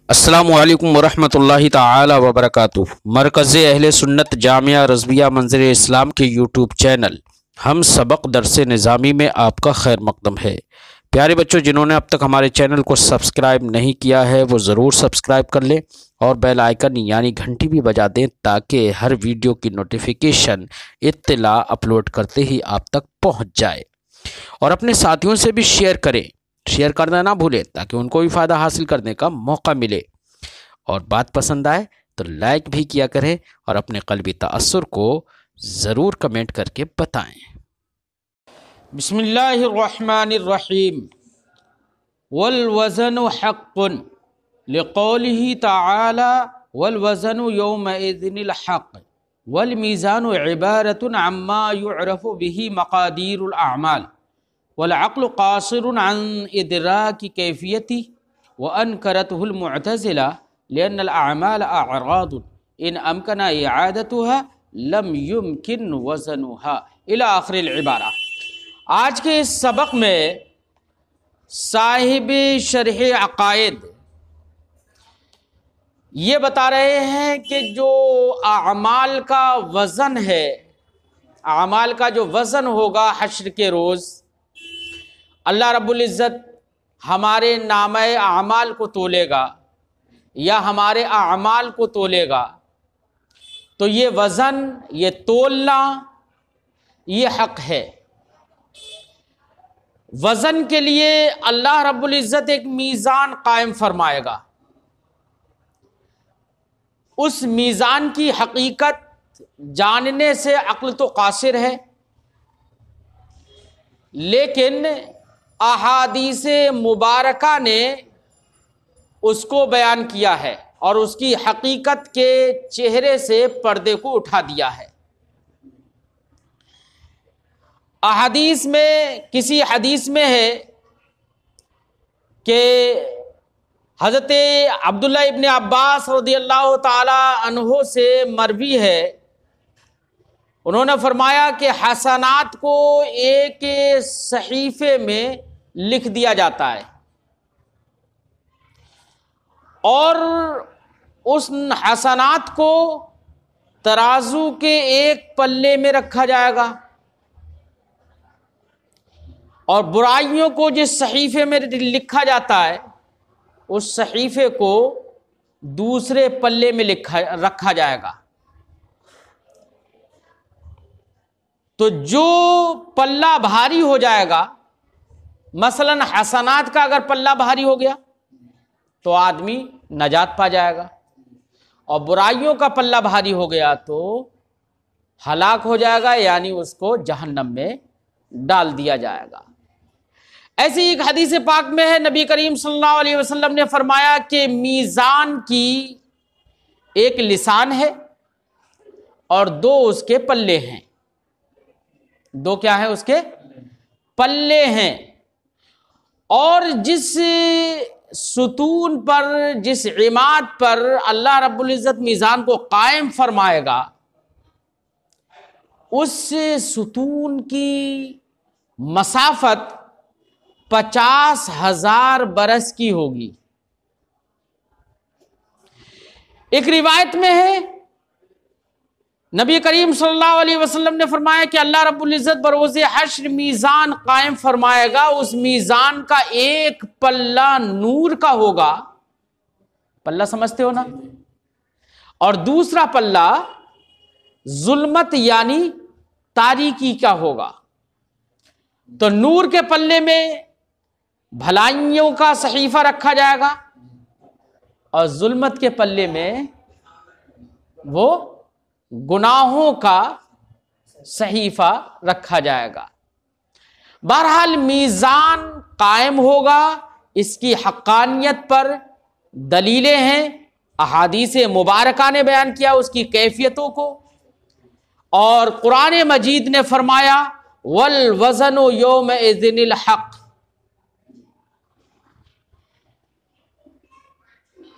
अस्सलामु अलैकुम वरहमतुल्लाहि ताला वबरकातुह। मरकज़ अहले सुन्नत जामिया रज़विया मंज़िल इस्लाम के यूट्यूब चैनल हम सबक दरसे निज़ामी में आपका खैर मक़दम है। प्यारे बच्चों, जिन्होंने अब तक हमारे चैनल को सब्सक्राइब नहीं किया है वो ज़रूर सब्सक्राइब कर लें और बेल आइकन यानी घंटी भी बजा दें ताकि हर वीडियो की नोटिफिकेशन इत्तला अपलोड करते ही आप तक पहुँच जाए। और अपने साथियों से भी शेयर करें, शेयर करना ना भूलें ताकि उनको भी फ़ायदा हासिल करने का मौका मिले। और बात पसंद आए तो लाइक भी किया करें और अपने क़ल्बी तअस्सुर को ज़रूर कमेंट करके बताएं। बिस्मिल्लाहिर्रहमानिर्रहीम। वल वज़नु हक़्क़ुन लिक़ौलिही तआला वल वज़नु यौमइज़िनिल हक़्क़ वल मीज़ानु इबारतुन अम्मा युअरफ़ु बिही मक़ादीरुल अअमाल वल अक़्लु क़ासिरुन अन इदराकी कैफ़ियती व अनकरतहुल मुअतज़िला लिअन्नल अअमाल अअरादुन इन अमकना इआदतुहा लम युमकिन वज़नुहा इला आखिरिल इबारा। आज के इस सबक में साहिब शरह अक़ाइद ये बता रहे हैं कि जो अमाल का वज़न है, अमाल का जो वज़न होगा हश्र के रोज़, अल्लाह रब्बुल इज़्ज़त हमारे नामे अमाल को तोलेगा या हमारे अमाल को तोलेगा, तो ये वज़न, ये तोलना, ये हक़ है। वज़न के लिए अल्लाह रब्बुल इज़्ज़त एक मीज़ान कायम फरमाएगा। उस मीज़ान की हकीकत जानने से अक्ल तो कासिर है, लेकिन अहादीसे मुबारका ने उसको बयान किया है और उसकी हकीकत के चेहरे से पर्दे को उठा दिया है। अहादीस में, किसी हदीस में है कि हज़रत अब्दुल्लाह इब्न अब्बास रज़ियल्लाहु ताला अन्हो से मरवी है, उन्होंने फरमाया कि हसनात को एक सहीफ़े में लिख दिया जाता है और उस हसनात को तराजू के एक पल्ले में रखा जाएगा और बुराइयों को जिस सहीफ़े में लिखा जाता है उस सहीफ़े को दूसरे पल्ले में रखा जाएगा। तो जो पल्ला भारी हो जाएगा, मसलन हसनात का अगर पल्ला भारी हो गया तो आदमी नजात पा जाएगा और बुराइयों का पल्ला भारी हो गया तो हलाक हो जाएगा, यानी उसको जहन्नम में डाल दिया जाएगा। ऐसी एक हदीस पाक में है, नबी करीम सल्लल्लाहु अलैहि वसल्लम ने फरमाया कि मीज़ान की एक लिसान है और दो उसके पल्ले हैं। दो क्या है? उसके पल्ले हैं। और जिस सुतून पर, जिस इमाद पर अल्लाह रब्बुल इज़्ज़त मीज़ान को कायम फरमाएगा, उस सुतून की मसाफत 50,000 बरस की होगी। एक रिवायत में है, नबी करीम सल्लल्लाहु अलैहि वसल्लम ने फरमाया कि अल्लाह रब्बुल इज़्ज़त बरोज़े हश्र मीज़ान कायम फरमाएगा। उस मीज़ान का एक पल्ला नूर का होगा, पल्ला समझते हो ना, और दूसरा पल्ला जुल्मत यानी तारीकी का होगा। तो नूर के पल्ले में भलाइयों का सहीफा रखा जाएगा और जुल्मत के पल्ले में वो गुनाहों का सहीफा रखा जाएगा। बहरहाल मीज़ान कायम होगा, इसकी हक्कानियत पर दलीलें हैं, अहादीसे मुबारका ने बयान किया उसकी कैफियतों को। और कुरान मजीद ने फरमाया वल वज़नु यौमइज़िनिल हक़्क़,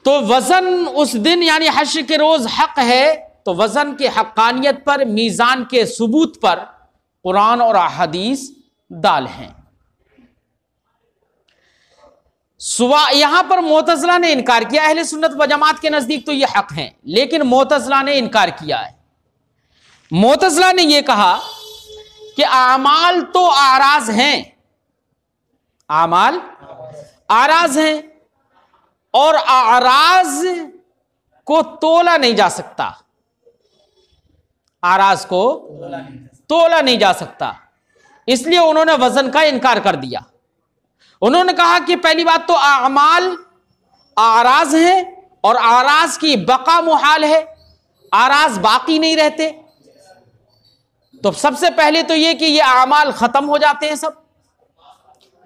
तो वज़न उस दिन यानी हश्र के रोज़ हक़ है। तो वज़न के हक्कानियत पर, मीज़ान के सबूत पर कुरान और अहादीस दाल हैं। यहां पर मुअतज़िला ने इनकार किया, अहले सुन्नत व जमात के नजदीक तो यह हक है, लेकिन मुअतज़िला ने इनकार किया है। मुअतज़िला ने यह कहा कि आमाल तो आराज हैं, आमाल आराज हैं और आराज को तोला नहीं जा सकता, आराज को तोला नहीं जा सकता, इसलिए उन्होंने वजन का इनकार कर दिया। उन्होंने कहा कि पहली बात तो आमाल आराज हैं और आराज की बका मुहाल है, आराज बाकी नहीं रहते। तो सबसे पहले तो यह कि ये आमाल खत्म हो जाते हैं सब,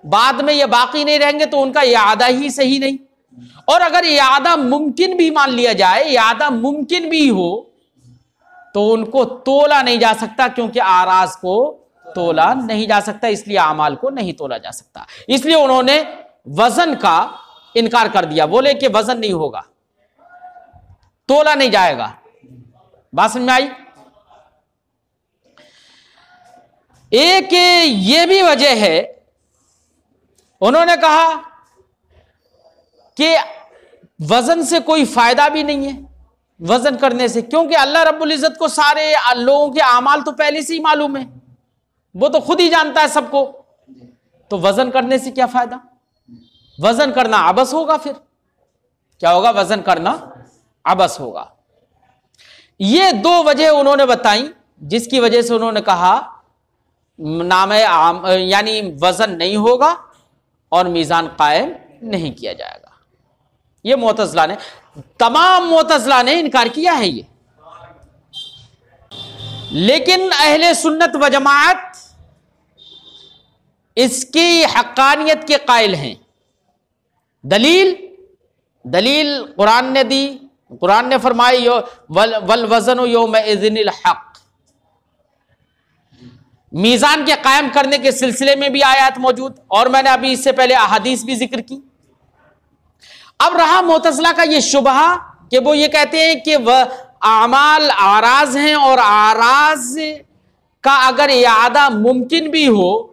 बाद में ये बाकी नहीं रहेंगे तो उनका इआदा ही सही नहीं। और अगर इआदा मुमकिन भी मान लिया जाए, इआदा मुमकिन भी हो तो उनको तोला नहीं जा सकता, क्योंकि आराज को तोला नहीं जा सकता, इसलिए आमाल को नहीं तोला जा सकता। इसलिए उन्होंने वजन का इनकार कर दिया, बोले कि वजन नहीं होगा, तोला नहीं जाएगा। बात समझ में आई? एक ये भी वजह है, उन्होंने कहा कि वजन से कोई फायदा भी नहीं है वजन करने से, क्योंकि अल्लाह रब्बुल इज्जत को सारे लोगों के आमाल तो पहले से ही मालूम है, वो तो खुद ही जानता है सबको, तो वजन करने से क्या फायदा? वजन करना अबस होगा, फिर क्या होगा? वजन करना अबस होगा। ये दो वजह उन्होंने बताई जिसकी वजह से उन्होंने कहा नामे यानी वजन नहीं होगा और मीजान कायम नहीं किया जाएगा। ये मुअतज़िला ने, तमाम मुअतज़िला ने इनकार किया है ये, लेकिन अहले सुन्नत व जमात इसकी हक्कानियत के कायल हैं। दलील कुरान ने दी, कुरान ने फरमाई वल वज़नु यौमइज़िनिल हक़, मीजान के कायम करने के सिलसिले में भी आयत मौजूद, और मैंने अभी इससे पहले अहादीस भी जिक्र की। अब रहा मुअतज़िला का ये शुबहा कि वो ये कहते हैं कि वह आमाल आराज हैं और आराज का अगर इआदा मुमकिन भी हो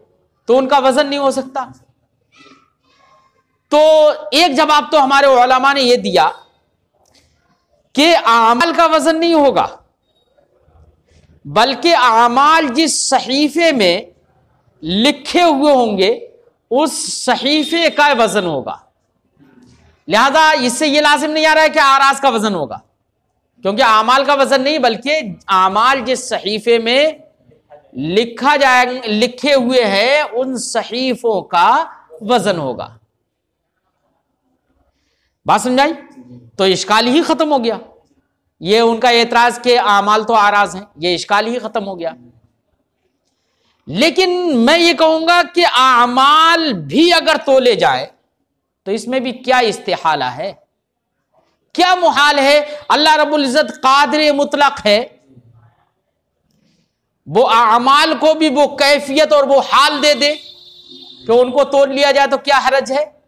तो उनका वजन नहीं हो सकता। तो एक जवाब तो हमारे उलमा ने यह दिया कि आमाल का वजन नहीं होगा, बल्कि आमाल जिस सहीफे में लिखे हुए होंगे उस सहीफे का वजन होगा। लिहाजा इससे यह लाजिम नहीं आ रहा है कि आराज का वजन होगा, क्योंकि आमाल का वजन नहीं, बल्कि आमाल जिस सहीफे में लिखे हुए हैं उन सहीफों का वजन होगा। बात समझाई? तो इश्काल ही खत्म हो गया। ये उनका एतराज के आमाल तो आराज हैं, ये इश्काल ही खत्म हो गया। लेकिन मैं ये कहूंगा कि आमाल भी अगर तोले जाए तो इसमें भी क्या इस्तिहाला है, क्या मुहाल है? अल्लाह रब्बुल इज्जत कादिर मुतलक है, वो आमाल को भी वो कैफियत और वो हाल दे दे कि उनको तोड़ लिया जाए तो क्या हरज है।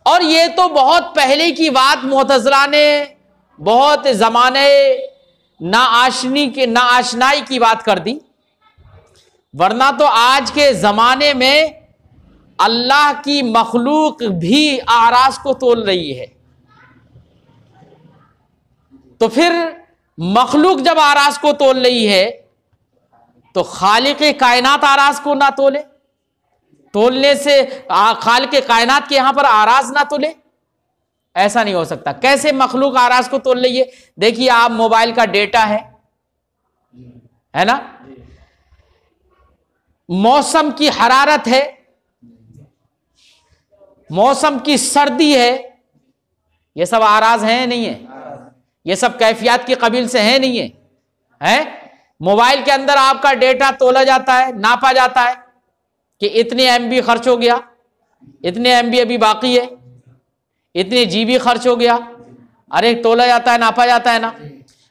और ये तो बहुत पहले की बात मुअतज़िला ने बहुत जमाने नाआशनाई की बात कर दी, वरना तो आज के जमाने में अल्लाह की मखलूक भी आराज को तोल रही है। तो फिर मखलूक जब आराज को तोल रही है तो खालिक कायनात आराज को ना तोले, तोलने से खालिक कायनात के यहां पर आराज ना तोले, ऐसा नहीं हो सकता। कैसे मखलूक आराज को तोल रही है? देखिए, आप मोबाइल का डेटा है ना, मौसम की हरारत है, मौसम की सर्दी है, ये सब आराज है नहीं है? ये सब कैफियत की कबील से है नहीं है? मोबाइल के अंदर आपका डेटा तोला जाता है, नापा जाता है कि इतने एमबी खर्च हो गया, इतने एमबी अभी बाकी है, इतने जीबी खर्च हो गया। अरे तोला जाता है, नापा जाता है ना।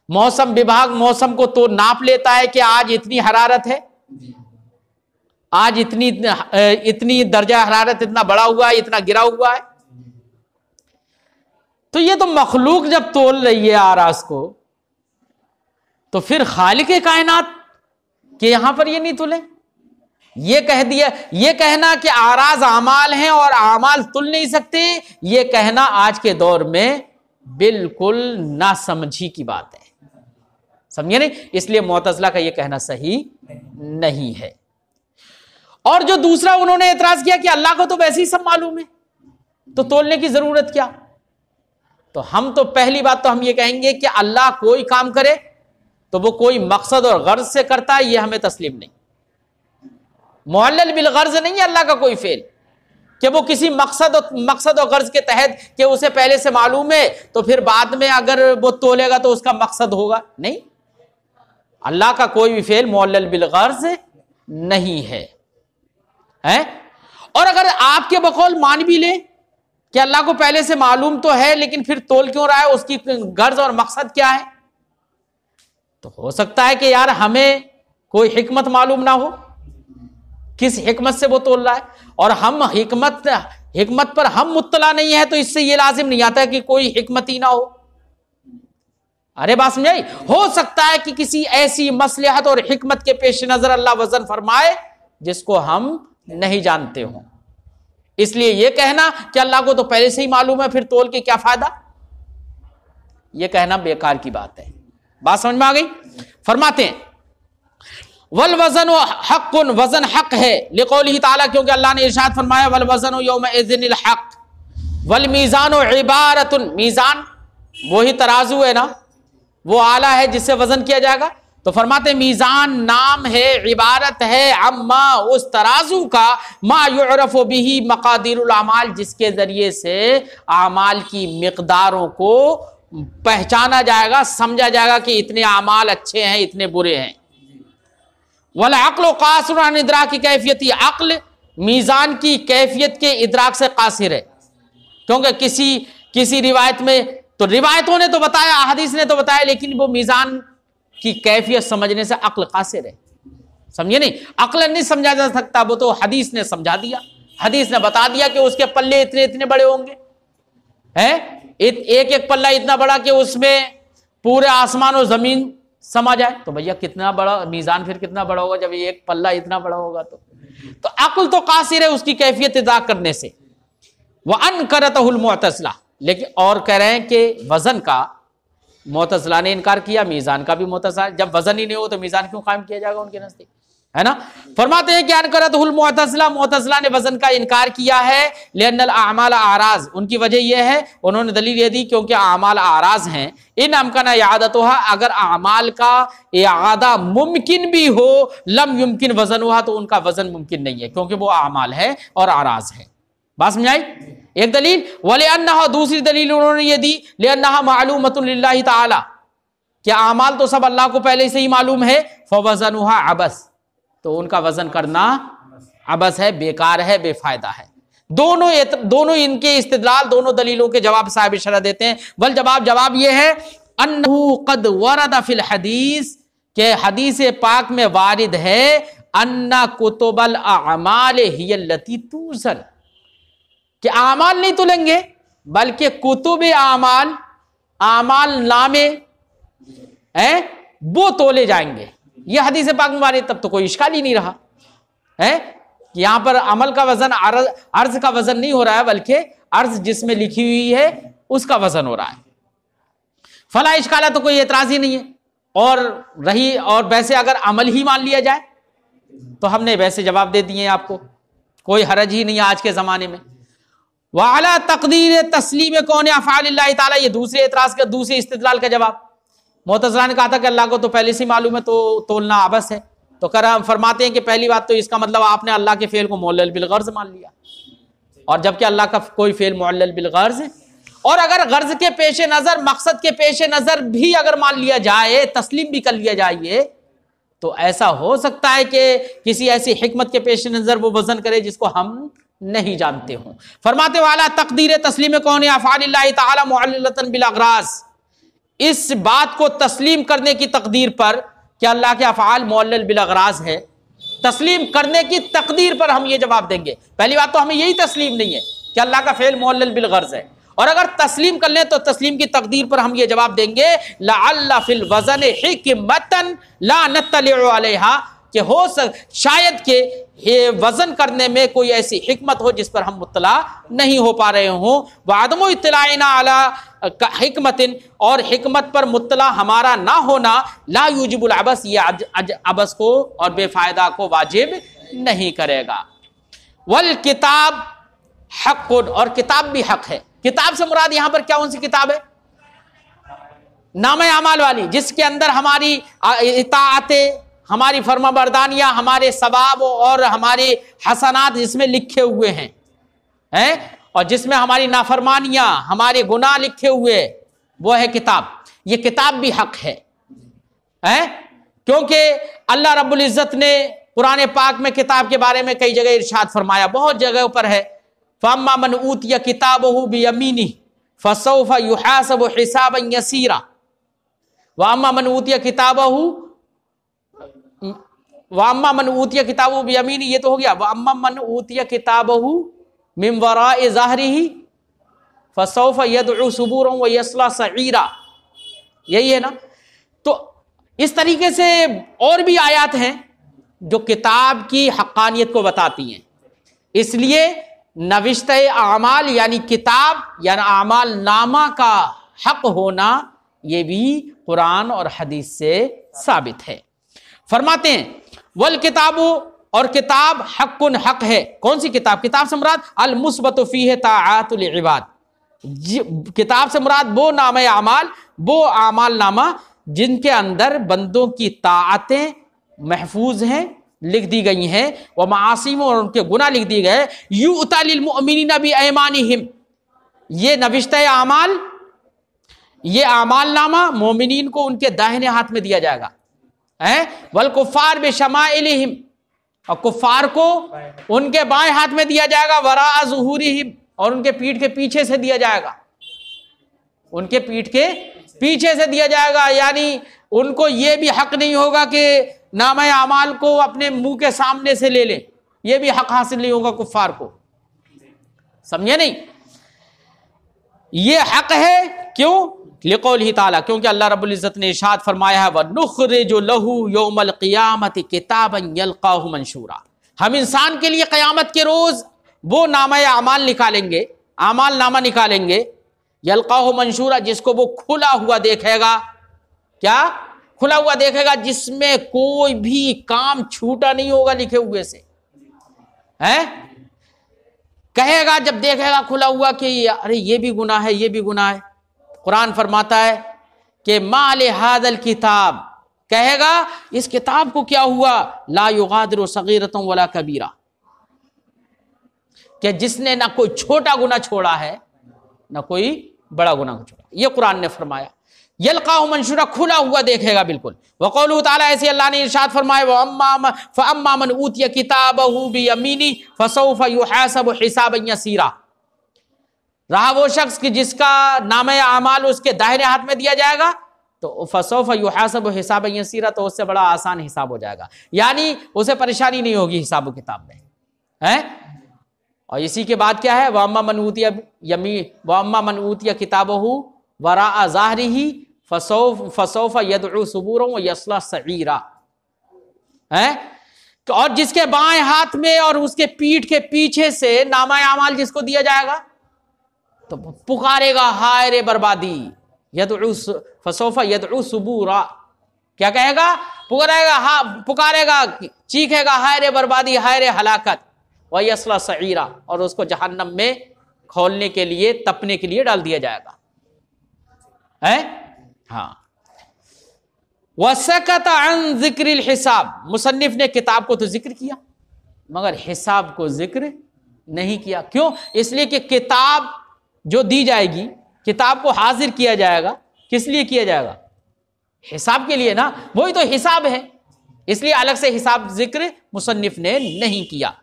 मौसम विभाग मौसम को तो नाप लेता है कि आज इतनी हरारत है, आज इतनी दर्जा हरारत इतना बढ़ा हुआ है, इतना गिरा हुआ है। तो ये तो मखलूक जब तोल रही है आराज को, तो फिर खालिक कायनात के यहां पर ये नहीं तोले। ये कह दिया, ये कहना कि आराज आमाल हैं और आमाल तुल नहीं सकते, ये कहना आज के दौर में बिल्कुल नासमझी की बात है, समझे नहीं। इसलिए मुअतज़िला का ये कहना सही नहीं है। और जो दूसरा उन्होंने एतराज किया कि अल्लाह को तो वैसे ही सब मालूम है, तो तोलने की जरूरत क्या। तो हम तो पहली बात तो हम ये कहेंगे कि अल्लाह कोई काम करे तो वो कोई मकसद और गर्ज से करता है, ये हमें तस्लीम नहीं। मुअल्लल बिल गर्ज नहीं है अल्लाह का कोई फेल कि वो किसी मकसद और गर्ज के तहत कि उसे पहले से मालूम है तो फिर बाद में अगर वो तोलेगा तो उसका मकसद होगा, नहीं। अल्लाह का कोई भी फेल मुअल्लल बिल गर्ज नहीं है। और अगर आपके बकौल मान भी ले कि अल्लाह को पहले से मालूम तो है लेकिन फिर तोल क्यों रहा है, उसकी गर्ज और मकसद क्या है, तो हो सकता है कि यार हमें कोई हिकमत मालूम ना हो, किस हिकमत से वो तोल रहा है, और हम हिकमत पर हम मुत्तला नहीं है, तो इससे ये लाजिम नहीं आता कि कोई हिकमत ही ना हो। अरे बात समझाई। हो सकता है कि किसी ऐसी मसलहत और हिकमत के पेश नजर अल्लाह वजन फरमाए जिसको हम नहीं जानते हो। इसलिए यह कहना कि अल्लाह को तो पहले से ही मालूम है फिर तोल के क्या फायदा, यह कहना बेकार की बात है। बात समझ में आ गई। फरमाते हैं वल वजन हक़्क़ुन, वजन हक है, लिक़ौलिही ताला, क्योंकि अल्लाह ने इरशाद फरमाया वल वजन यौमइज़िनिल हक़ वल मीज़ान इबारतुन, मीज़ान वही तराजू है ना, वो आला है जिससे वजन किया जाएगा। तो फरमाते मीज़ान नाम है, इबारत है अम्मा उस तराजू का, मा युअरफ़ु बिही मक़ादिरुल अमाल, जिसके जरिए से आमाल की मिक़दारों को पहचाना जाएगा, समझा जाएगा कि इतने आमाल अच्छे हैं इतने बुरे हैं। वल अक़्लु क़ासिरुन अन इदराकी कैफियती, अक्ल मीज़ान की कैफियत के इदराक से कासिर है, क्योंकि किसी रिवायत में, तो रिवायतों ने तो बताया, हदीस ने तो बताया, लेकिन वो मीज़ान की कैफियत समझने से अक्ल कासिर है, समझिए नहीं। अक्ल नहीं समझा जा सकता, वो तो हदीस ने समझा दिया, हदीस ने बता दिया कि उसके पल्ले इतने इतने बड़े होंगे, हैं एक एक पल्ला इतना बड़ा कि उसमें पूरे आसमान और जमीन समा जाए। तो भैया कितना बड़ा मीज़ान, फिर कितना बड़ा होगा जब एक पल्ला इतना बड़ा होगा। तो अक्ल तो कासिर है उसकी कैफियत इदा करने से। वह अनकरतहुल मुअतज़िला, लेकिन और कह रहे हैं कि वजन का मुअतज़िला ने इनकार किया, मीज़ान का भी मुअतज़िला, जब वजन ही नहीं हो तो मीज़ान क्यों कायम किया जाएगा उनके नजदीक, है ना। फरमाते हैं कि अनकरतहुल मुअतज़िला, मुअतज़िला ने वजन का इनकार किया है, लिअन्नल अमाल आराज, उनकी वजह यह है, उन्होंने दलील ये दी क्योंकि अमाल आराज हैं। इन अमकना इआदतुहा, अगर अमाल का इआदा मुमकिन भी हो, लम युमकिन वजनुहा, तो उनका वजन मुमकिन नहीं है क्योंकि वो अमाल है और आराज है। बात समझाई एक दलील। वलिअन्नहा, दूसरी दलील उन्होंने ये दी, लिअन्नहा मालूमतुन लिल्लाहि ताला, कि अमाल तो सब अल्लाह को पहले से ही मालूम है, फवज़नुहा अबस, तो उनका वजन करना अबस है, बेकार है, बेफायदा है। दोनों इनके इस्तिदलाल, दोनों दलीलों के जवाब साहिब शरह देते हैं। बल जवाब ये है अन्नहु कद वरद फिल हदीस, के हदीस पाक में वारिद है, अन्ना कुतुबल अमाल हियल्लती तुज़न, कि आमाल नहीं तुलेंगे बल्कि कुतुब आमाल नामे हैं वो तोले जाएंगे। यह हदीस पाक में वारिद, तब तो कोई इश्काल ही नहीं रहा है कि यहां पर अमल का वजन अर्ज का वजन नहीं हो रहा है, बल्कि अर्ज जिसमें लिखी हुई है उसका वजन हो रहा है। फला इश्काल है, तो कोई एतराज ही नहीं है। और वैसे अगर अमल ही मान लिया जाए तो हमने वैसे जवाब दे दिए आपको, कोई हरज ही नहीं है आज के जमाने में। वाला तकदीर तस्लीम कौन अफ़आलिल्लाहि ताला, ये दूसरे एतराज का, दूसरे इस्तिदलाल का जवाब। मुअतज़िला ने कहा था कि अल्लाह को तो पहले से मालूम है तो तोलना आबस है, तो फरमाते हैं कि पहली बात तो इसका मतलब आपने अल्लाह के फेल को मुअल्लल बिल गर्ज मान लिया, और जबकि अल्लाह का कोई फेल मुअल्लल बिल गर्ज है। और अगर गर्ज के पेश नजर, मकसद के पेश नजर भी अगर मान लिया जाए, तस्लीम भी कर लिया जाए, तो ऐसा हो सकता है कि किसी ऐसी हिकमत के पेश नजर वो वजन करे जिसको हम नहीं जानते हो। फरमाते वाला तकदीर तस्लीम कौन अफ़आलिल्लाहि ताला मुअल्ललतन बिल अग़राज़, इस बात को तस्लीम करने की तकदीर पर कि अल्लाह के अफ़आल मुअल्लल बिल अग़राज़ है, तस्लीम करने की तकदीर पर हम ये जवाब देंगे। पहली बात तो हमें यही तस्लीम नहीं है कि अल्लाह का फ़ेल मुअल्लल बिल गर्ज़ है, और अगर तस्लीम कर लें तो तस्लीम की तकदीर पर हम ये जवाब देंगे लअल्ला फिल वज़न हिकमतन ला नत्तलिउ अलैहा, कि हो शायद के ये वजन करने में कोई ऐसी हिकमत हो जिस पर हम मुत्तला नहीं हो पा रहे हों। वादमो इत्तलाइना अला हिकमतिन, और हिकमत पर मुत्तला हमारा ना होना, ला यूजिबुल अबस, ये अबस को और बेफायदा को वाजिब नहीं करेगा। वल किताब हक़्क़ुन, और किताब भी हक है। किताब से मुराद यहां पर क्या कौन सी किताब है? नामे अमाल वाली, जिसके अंदर हमारी इताअतें, हमारी फर्माबरदानियां, हमारे सवाब और हमारे हसनात जिसमें लिखे हुए हैं और जिसमें हमारी नाफरमानियां, हमारे गुनाह लिखे हुए, वो है किताब। ये किताब भी हक है क्योंकि अल्लाह रब्बुल इज्जत ने कुरान पाक में किताब के बारे में कई जगह इरशाद फरमाया, बहुत जगह पर है। फअम्मा मन ऊतिया किताबहु बियमीनिही फसौफ युहासबु हिसाबन यसीरा व अम्मा मन ऊतिया किताबहु बियमीनी, ये तो हो गया। व अम्मा मन ऊतिया किताबहु मिन वराए ज़हरिही फसौफ यदउ सुबूरन व यसला सईरा, यही है ना। तो इस तरीके से और भी आयत हैं जो किताब की हक्कानियत को बताती हैं। इसलिए नविश्ते आमाल यानी किताब यानी आमाल नामा का हक होना, यह भी कुरान और हदीस से साबित है। फरमाते हैं वल किताबु, और किताब हक्कुन हक है। कौन सी किताब? किताब से मुराद अल मुस्बतु फीह ताआतुल इबाद, किताब से मुराद वो नामे आमाल, वो आमाल नामा जिनके अंदर बंदों की ताअतें महफूज हैं, लिख दी गई हैं, वह मासीम और उनके गुनाह लिख दिए गए। युअता लिल मुअमिनीना बिअयमानिहिम, ये नविश्ते आमाल, ये आमाल नामा मोमिनीन को उनके दाहिने हाथ में दिया जाएगा। वल कुफ़ार बिशमाइलिहिम, और कुफ़ार को उनके बाएं हाथ में दिया जाएगा। वरा ज़ुहूरिहिम, और उनके पीठ के पीछे से दिया जाएगा, उनके पीठ के पीछे से दिया जाएगा। यानी उनको यह भी हक नहीं होगा कि नामे आमाल को अपने मुंह के सामने से ले ले, यह भी हक हासिल नहीं होगा कुफ़ार को, समझे नहीं? यह हक है क्यों? लिक़ौलिही ताला, क्योंकि अल्लाह रब्बुल इज़्ज़त ने इरशाद फरमाया है वनुख़्रिजु लहू यौमल क़ियामति किताबन यल्क़ाहु मंशूरा, हम इंसान के लिए क़यामत के रोज वो नामे आमाल निकालेंगे, आमाल नामा निकालेंगे, यल्क़ाहु मंशूरा, जिसको वो खुला हुआ देखेगा। क्या खुला हुआ देखेगा? जिसमें कोई भी काम छूटा नहीं होगा लिखे हुए से, कहेगा जब देखेगा खुला हुआ कि अरे ये भी गुनाह है, ये भी गुनाह है। कुरान फरमाता है कि माले हादल किताब, कहेगा इस किताब को क्या हुआ, ला युगादिरु सगीरतन वला कबीरा, कि जिसने ना कोई छोटा गुनाह छोड़ा है ना कोई बड़ा गुनाह छोड़ा। ये कुरान ने फरमाया। यल्क़ाहु मंशूरा, खुला हुआ देखेगा बिल्कुल। वक़ौलुहु ताला, ऐसे अल्लाह ने इरशाद फरमाया फ़अम्मा मन ऊतिया किताबहु बियमीनी फसौफ़ युहासबु हिसाबन यसीरा, रहा वो शख्स कि जिसका नामे आमाल उसके दाहिने हाथ में दिया जाएगा, तो फसौफ़ युहासबु हिसाबन यसीरा, तो उससे बड़ा आसान हिसाब हो जाएगा, यानी उसे परेशानी नहीं होगी हिसाब किताब में, और इसी के बाद क्या है, वअम्मा मन ऊतिया किताबहु वराअ ज़हरिही फसौफ़ यदउ सुबूरन व यसला सईरा, और जिसके बाएं हाथ में और उसके पीठ के पीछे से नामा आमाल जिसको दिया जाएगा, तो पुकारेगा हाय रे बर्बादी, यदउ फसौफ़ यदउ सुबूरा, क्या कहेगा? पुकारेगा, चीखेगा हाय रे बर्बादी, हाय रे हलाकत, व यसला सईरा, और उसको जहन्नम में खोलने के लिए, तपने के लिए डाल दिया जाएगा। हाँ, वसकत अन ज़िक्रिल हिसाब, मुसन्निफ ने किताब को तो जिक्र किया मगर हिसाब को जिक्र नहीं किया। क्यों? इसलिए कि किताब जो दी जाएगी, किताब को हाजिर किया जाएगा, किस लिए किया जाएगा? हिसाब के लिए ना, वही तो हिसाब है, इसलिए अलग से हिसाब जिक्र मुसन्निफ ने नहीं किया।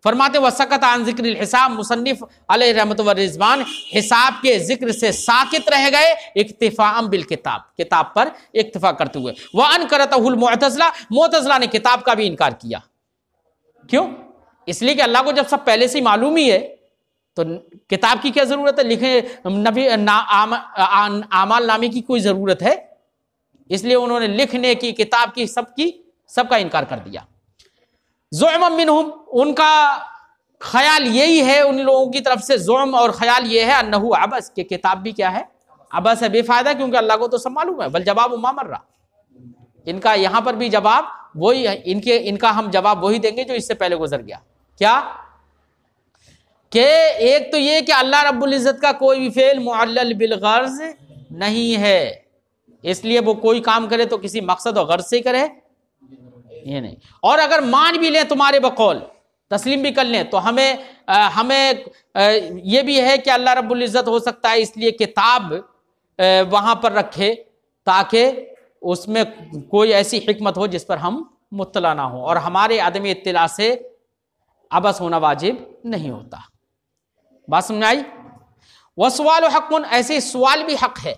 फरमाते वसकत अन ज़िक्रिल हिसाब, मुसन्निफ अलैहि रहमत व रिज़वान हिसाब के जिक्र से साकित रह गए, इक्तिफ़ाअन बिल किताब, किताब पर इक्तिफा करते हुए। व अनकरतहुल मुअतज़िला, मुअतज़िला ने किताब का भी इनकार किया। क्यों? इसलिए कि अल्लाह को जब सब पहले से ही मालूम ही है, तो किताब की क्या जरूरत है? लिखे नबी आमाल नामे की कोई जरूरत है? इसलिए उन्होंने लिखने की, किताब की, सबकी सबका इनकार कर दिया। ज़ुअम मिनहुम, उनका ख्याल यही है, उन लोगों की तरफ से ज़ुअम और ख्याल ये है, अन्नहु अबस, के किताब भी क्या है, अबस है, बेफायदा, क्योंकि अल्लाह को तो सब मालूम है। बल जवाब मा मर्रा, इनका यहां पर भी जवाब वही है, इनका हम जवाब वही देंगे जो इससे पहले गुजर गया। क्या कि एक तो ये कि अल्लाह रब्बुल इज्जत का कोई भी फेल मुअल्लल बिल गर्ज नहीं है, इसलिए वो कोई काम करे तो किसी मकसद और गर्ज से ही करे, ये नहीं। और अगर मान भी लें तुम्हारे बकौल, तस्लीम भी कर लें, तो हमें ये भी है कि अल्लाह रब्बुल इज्जत हो सकता है इसलिए किताब वहां पर रखे ताकि उसमें कोई ऐसी हिकमत हो जिस पर हम मुत्तला ना हो, और हमारे आदमी इत्तिला से अबस होना वाजिब नहीं होता। बात समझ आई? वह सवाल हक़्क़ुन, ऐसे सवाल भी हक है।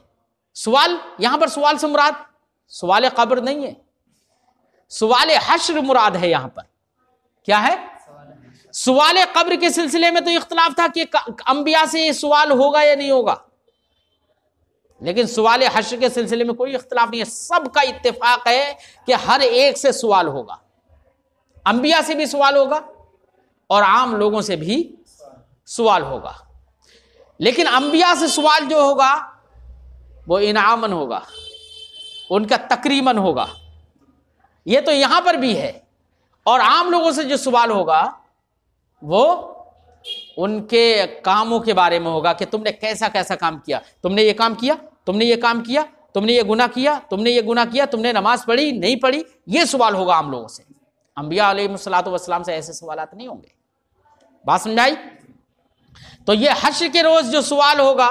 सवाल यहां पर सवाल से मुराद सवाल कब्र नहीं है, सवाल हश्र मुराद है। यहां पर क्या है? सवाल कब्र के सिलसिले में तो इख्तिलाफ था कि अंबिया से ये सवाल होगा या नहीं होगा, लेकिन सवाल हश्र के सिलसिले में कोई इख्तिलाफ नहीं है। सबका इत्तेफाक है कि हर एक से सवाल होगा, अंबिया से भी सवाल होगा और आम लोगों से भी सवाल होगा। लेकिन अंबिया से सवाल जो होगा वो इनामन होगा, उनका तकरीमन होगा, ये तो यहां पर भी है। और आम लोगों से जो सवाल होगा वो उनके कामों के बारे में होगा कि तुमने कैसा कैसा काम किया, तुमने ये काम किया, तुमने ये काम किया, तुमने ये गुनाह किया, तुमने ये गुनाह किया, तुमने नमाज पढ़ी नहीं पढ़ी, ये सवाल होगा आम लोगों से। अंबिया अलैहिस्सलातु वस्सलाम से ऐसे सवालात नहीं होंगे। बात समझाई? तो ये हश्र के रोज जो सवाल होगा,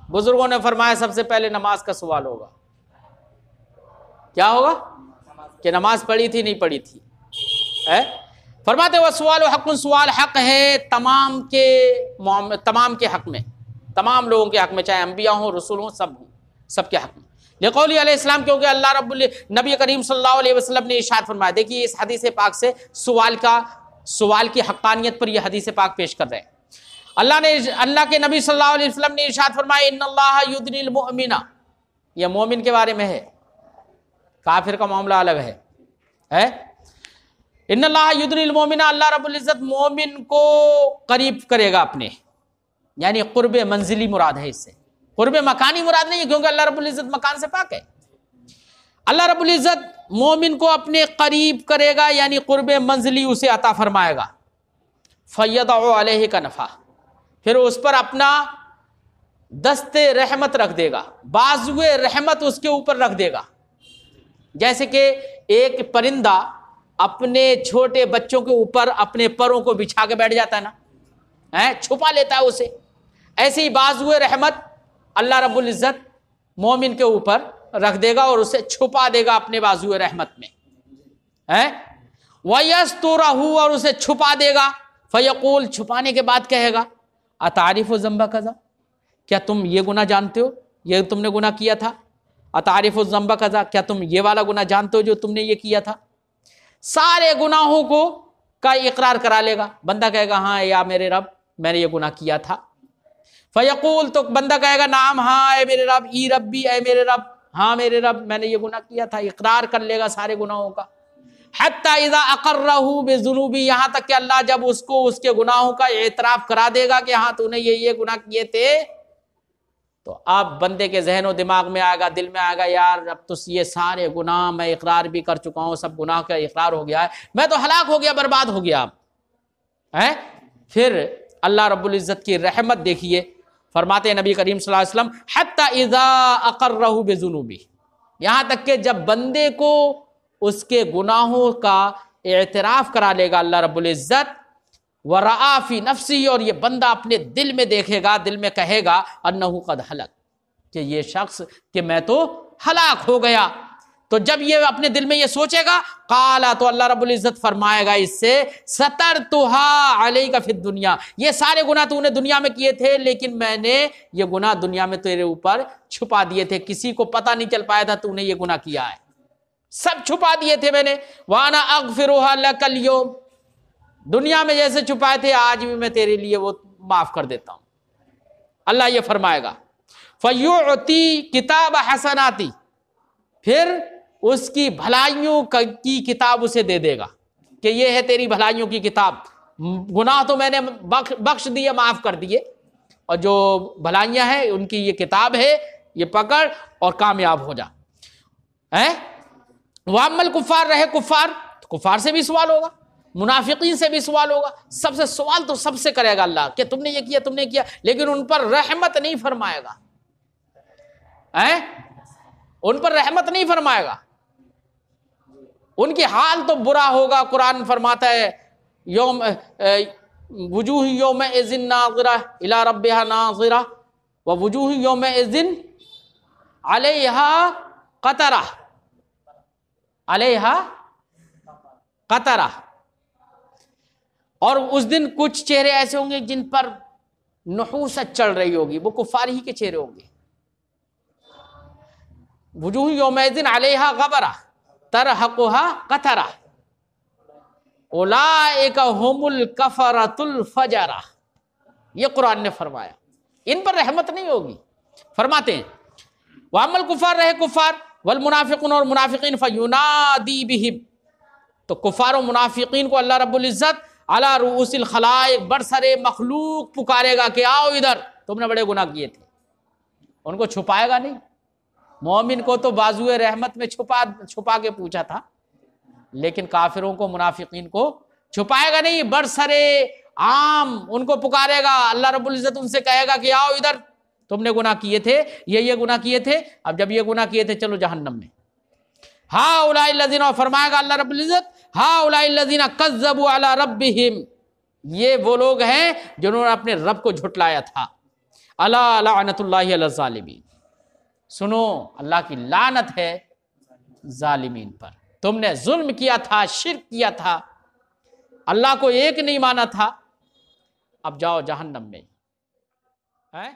बुजुर्गों ने फरमाया सबसे पहले नमाज का सवाल होगा। क्या होगा? कि नमाज पढ़ी थी नहीं पढ़ी थी, है? फरमाते वह सवाल हक़्क़ुन, सवाल हक है तमाम के हक में, तमाम लोगों के हक में, चाहे अंबिया हो, रसूल हो, सब हो, सबके हक में। लिक़ौली अलैहिस्सलाम, क्योंकि अल्लाह रब्बुल नबी करीम सल्लल्लाहु अलैहि वसल्लम ने इरशाद फरमाया। देखिए इस हदीस पाक से सवाल की हक़्क़ानियत पर यह हदीस पाक पेश कर रहे हैं। अल्लाह के नबी सल्लल्लाहु अलैहि वसल्लम ने इरशाद फरमाया, इन्नल्लाह युदनिल मुअमिना, यह मोमिन के बारे में है, काफिर का मामला अलग है? इन्नल्लाह युदनिल मोमिना, अल्लाह रब्बुल इज्जत मोमिन को करीब करेगा अपने, यानी कुर्ब मंजिली मुराद है इससे, कुर्ब मकानी मुराद नहीं है, क्योंकि अल्लाह रब्बुल इज्जत मकान से पाक है। अल्लाह रब्बुल इज्जत मोमिन को अपने करीब करेगा, यानी कुर्ब मंजिली उसे अता फरमाएगा। फयदउ अलैहि का नफा, फिर उस पर अपना दस्ते रहमत रख देगा, बाजुए रहमत उसके ऊपर रख देगा। जैसे कि एक परिंदा अपने छोटे बच्चों के ऊपर अपने परों को बिछा के बैठ जाता है ना, छुपा लेता है उसे, ऐसे ही बाजुए रहमत अल्लाह रब्बुल इज्जत मोमिन के ऊपर रख देगा और उसे छुपा देगा अपने बाजुए रहमत में, वयस्तुरहु, और उसे छुपा देगा। फयकूल, छुपाने के बाद कहेगा, अतारिफु ज़ंबा कज़ा, क्या तुम ये गुनाह जानते हो, ये तुमने गुनाह किया था। अतारिफु ज़ंबा कज़ा, क्या तुम ये वाला गुनाह जानते हो जो तुमने ये किया था। सारे गुनाहों का इकरार करा लेगा। बंदा कहेगा हाँ या मेरे रब मैंने ये गुनाह किया था। फयकूल, तो बंदा कहेगा नाम, हाँ ए मेरे रब, ई रब्बी, ए मेरे रब, हाँ मेरे रब मैंने ये गुनाह किया था, इकरार कर लेगा सारे गुनाहों का। हत्ता इज़ा अक़र्रहु बिज़ुनूबी, यहाँ तक कि अल्लाह जब उसको उसके गुनाहों का एतराफ़ करा देगा कि हाँ तूने ये गुनाह किए थे, तो अब बंदे के जहन और दिमाग में आएगा, दिल में आएगा, यार अब तो ये सारे गुनाह मैं इकरार भी कर चुका हूँ, सब गुनाह का इकरार हो गया है, मैं तो हलाक हो गया, बर्बाद हो गया है। फिर अल्लाह रब्बुल इज़्ज़त की रहमत देखिए, फरमाते हैं नबी करीम सल्लल्लाहु अलैहि वसल्लम, हत्ता इज़ा अक़र्रहु बिज़ुनूबी, यहाँ तक कि जब बंदे को उसके गुनाहों का एतराफ़ करा लेगा अल्लाह रब्बुल इज़्ज़त, वरआ फी नफ्सी, और ये बंदा अपने दिल में देखेगा, दिल में कहेगा, अन्नहु कद हलक, कि ये शख्स कि मैं तो हलाक हो गया। तो जब ये अपने दिल में ये सोचेगा, काला, तो अल्लाह रब्बुल इज़्ज़त फरमाएगा इससे, सतरतुहा अलैका फिद दुनिया, ये सारे गुनाह तूने दुनिया में किए थे, लेकिन मैंने ये गुनाह दुनिया में तेरे ऊपर छुपा दिए थे, किसी को पता नहीं चल पाया था तूने ये गुनाह किया है, सब छुपा दिए थे मैंने। वाना अग़फ़िरुहा लकल यौम, दुनिया में जैसे छुपाए थे आज भी मैं तेरे लिए वो माफ कर देता हूं। अल्लाह ये फरमाएगा, फयुअती किताब हसनाती, फिर उसकी भलाइयों की किताब उसे दे देगा कि ये है तेरी भलाइयों की किताब, गुनाह तो मैंने बख्श दिए, माफ कर दिए, और जो भलाइयां हैं उनकी ये किताब है, ये पकड़ और कामयाब हो जा। है वामल कुफार, रहे कुफार, तो कुफार से भी सवाल होगा, मुनाफिकीन से भी सवाल होगा, सबसे सवाल तो सबसे करेगा अल्लाह कि तुमने ये किया, तुमने किया, लेकिन उन पर रहमत नहीं फरमाएगा। है उन पर रहमत नहीं फरमाएगा, उनकी हाल तो बुरा होगा। कुरान फरमाता है यौम वुजूह यौम इज़िन नाज़िरा इला रब्बिहा नाज़िरा व वुजूह यौम इज़िन अलैहा क़तरा, अलैहा क़तरा। और उस दिन कुछ चेहरे ऐसे होंगे जिन पर नहूसत चढ़ रही होगी, वो कुफार ही के चेहरे होंगे। वुजूह यौम इज़िन अलैहा ग़बरा तरहक़ुहा क़तरा उलाइका हुमुल कफ़रतुल फ़जरा। ये कुरान ने फरमाया, इन पर रहमत नहीं होगी। फरमाते हैं वामल कुफार, रहे कुफार, वल मुनाफिकुन, और मुनाफिकीन, फयुनादी बिहिम, तो कुफार और मुनाफिकीन को अल्लाह रब्बुल इज़्ज़त अला रुऊसिल खलाइक, बरसरे मखलूक पुकारेगा कि आओ इधर, तुमने बड़े गुनाह किए थे। उनको छुपाएगा नहीं। मोमिन को तो बाजुए रहमत में छुपा के पूछा था, लेकिन काफिरों को, मुनाफिकीन को छुपाएगा नहीं, बरसरे आम उनको पुकारेगा। अल्लाह रब्बुल इज़्ज़त उनसे कहेगा कि आओ इधर, तुमने गुनाह किए थे, ये गुनाह किए थे, अब जब ये गुनाह किए थे चलो जहन्नम में। हा उलाइल्लज़ीना, फरमाएगा अल्लाह रब्बुल इज़्ज़त, हा उलाइल्लज़ीना कज़्ज़बू अला रब्बिहिम, ये वो लोग हैं जिन्होंने अपने रब को झुटलाया था। अला लअनतुल्लाहि अला ज़ालिमीन, सुनो अल्लाह की लानत है जालिमीन पर। तुमने जुल्म किया था, शिर्क किया था, अल्लाह को एक नहीं माना था, अब जाओ जहन्नम में। है